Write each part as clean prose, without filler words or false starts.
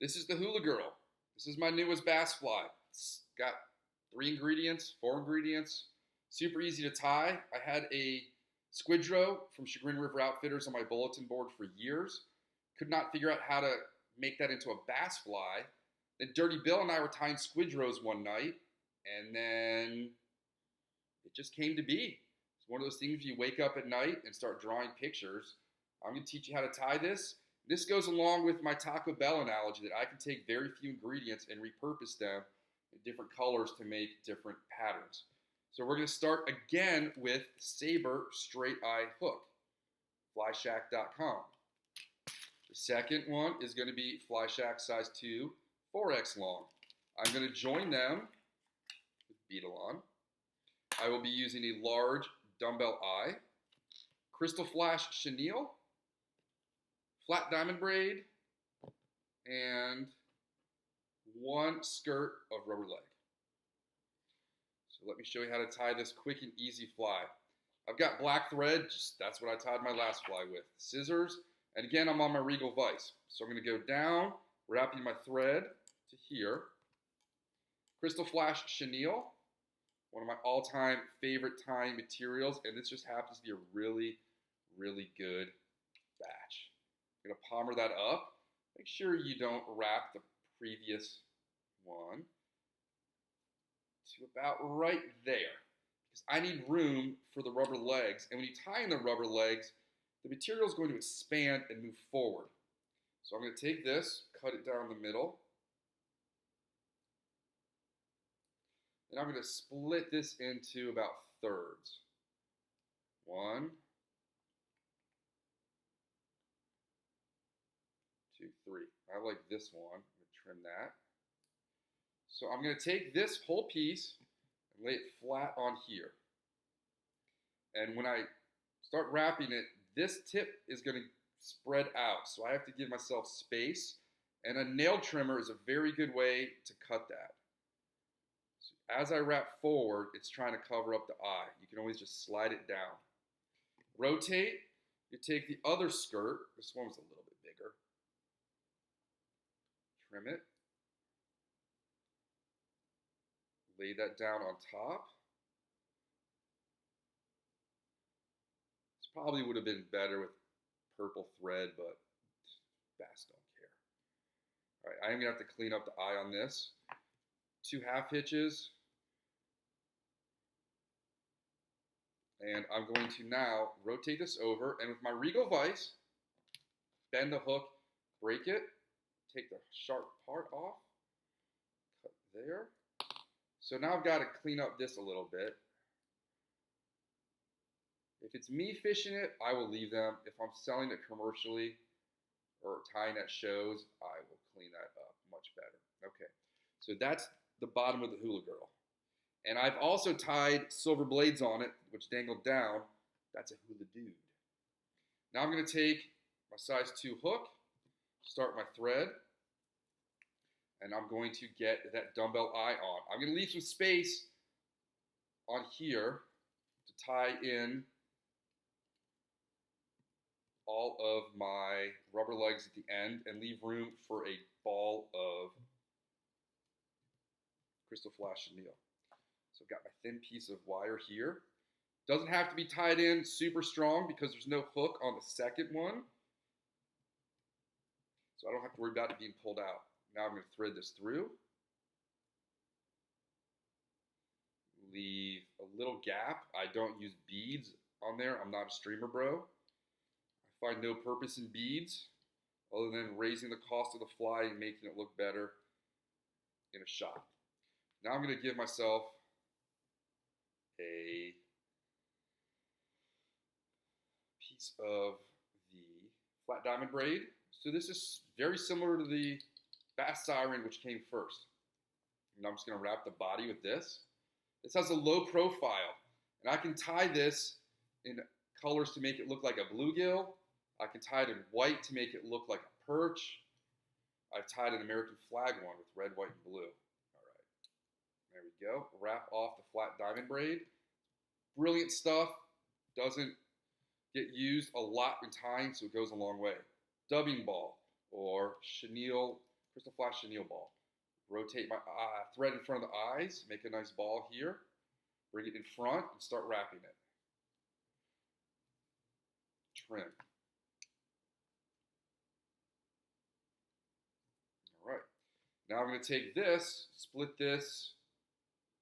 This is the Hula Girl. This is my newest bass fly. It's got 3 ingredients, 4 ingredients, super easy to tie. I had a Squidrow from Chagrin River Outfitters on my bulletin board for years. Could not figure out how to make that into a bass fly. Then Dirty Bill and I were tying Squidrows one night, and then it just came to be. It's one of those things you wake up at night and start drawing pictures. I'm going to teach you how to tie this. This goes along with my Taco Bell analogy that I can take very few ingredients and repurpose them in different colors to make different patterns. So we're going to start again with Sabre Straight Eye Hook, flyshack.com. The second one is going to be Flyshack size 2, 4X long. I'm going to join them with beetle on. I will be using a large dumbbell eye, Crystal Flash chenille, flat diamond braid, and 1 skirt of rubber leg. So let me show you how to tie this quick and easy fly. I've got black thread, that's what I tied my last fly with. Scissors, and again I'm on my Regal vise. So I'm going to go down, wrapping my thread to here. Crystal Flash chenille, one of my all-time favorite tying materials, and this just happens to be a really, really good batch. I'm going to palmer that up. Make sure you don't wrap the previous one to about right there, because I need room for the rubber legs, and when you tie in the rubber legs, the material is going to expand and move forward. So I'm going to take this, cut it down the middle, and I'm going to split this into about thirds. 1, 2, 3. I like this one. I'm going to trim that. So I'm going to take this whole piece and lay it flat on here. And when I start wrapping it, this tip is going to spread out. So I have to give myself space. And a nail trimmer is a very good way to cut that. So as I wrap forward, it's trying to cover up the eye. You can always just slide it down. Rotate. You take the other skirt. This one was a little bit bigger. Trim it. Lay that down on top. This probably would have been better with purple thread, but bass don't care. All right, I'm going to have to clean up the eye on this. 2 half hitches. And I'm going to now rotate this over, and with my Regal vise, bend the hook, break it, take the sharp part off, cut there. So now I've got to clean up this a little bit. If it's me fishing it, I will leave them. If I'm selling it commercially or tying at shows, I will clean that up much better. Okay, so that's the bottom of the Hula Girl. And I've also tied silver blades on it, which dangled down. That's a Hula Dude. Now I'm going to take my size 2 hook, start my thread, and I'm going to get that dumbbell eye on. I'm going to leave some space on here to tie in all of my rubber legs at the end and leave room for a ball of Crystal Flash chenille. So I've got my thin piece of wire here. Doesn't have to be tied in super strong because there's no hook on the second one. So I don't have to worry about it being pulled out. Now I'm going to thread this through. Leave a little gap. I don't use beads on there. I'm not a streamer bro. I find no purpose in beads other than raising the cost of the fly and making it look better in a shot. Now I'm going to give myself a piece of the flat diamond braid. So this is very similar to the Bass Siren, which came first. And I'm just going to wrap the body with this. This has a low profile, and I can tie this in colors to make it look like a bluegill. I can tie it in white to make it look like a perch. I've tied an American flag one with red, white, and blue. All right, there we go. Wrap off the flat diamond braid. Brilliant stuff. Doesn't get used a lot in tying, so it goes a long way. Dubbing ball or chenille crystal flash chenille ball. Rotate my thread in front of the eyes, make a nice ball here. Bring it in front and start wrapping it. Trim. All right. Now I'm going to take this, split this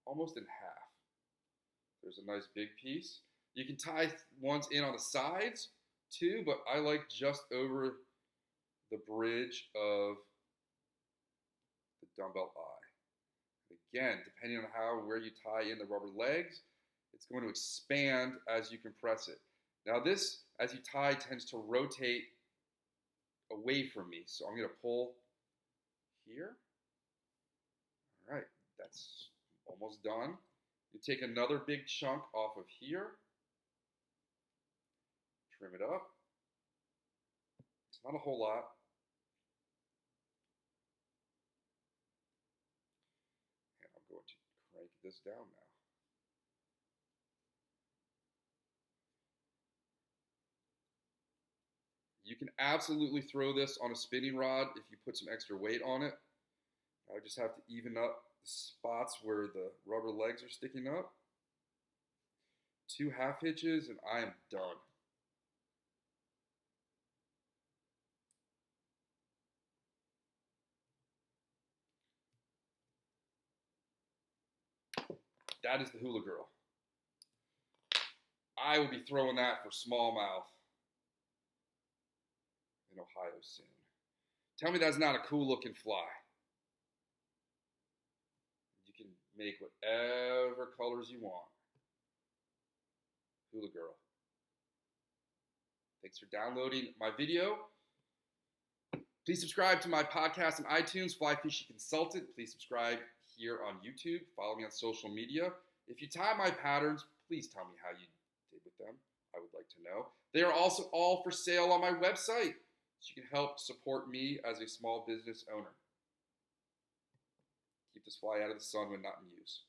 almost in half. There's a nice big piece. You can tie ones in on the sides too, but I like just over the bridge of the dumbbell eye. Again, depending on where you tie in the rubber legs, it's going to expand as you compress it. Now this, as you tie, tends to rotate away from me. So I'm going to pull here. All right, that's almost done. You take another big chunk off of here. Trim it up. It's not a whole lot. And I'm going to crank this down now. You can absolutely throw this on a spinning rod if you put some extra weight on it. I just have to even up the spots where the rubber legs are sticking up. 2 half hitches and I am done. That is the Hula Girl. I will be throwing that for smallmouth in Ohio soon. Tell me that's not a cool looking fly. You can make whatever colors you want. Hula Girl. Thanks for downloading my video. Please subscribe to my podcast on iTunes, Fly Fishing Consultant. Please subscribe here on YouTube. Follow me on social media. If you tie my patterns, please tell me how you did with them. I would like to know. They are also all for sale on my website, so you can help support me as a small business owner. Keep this fly out of the sun when not in use.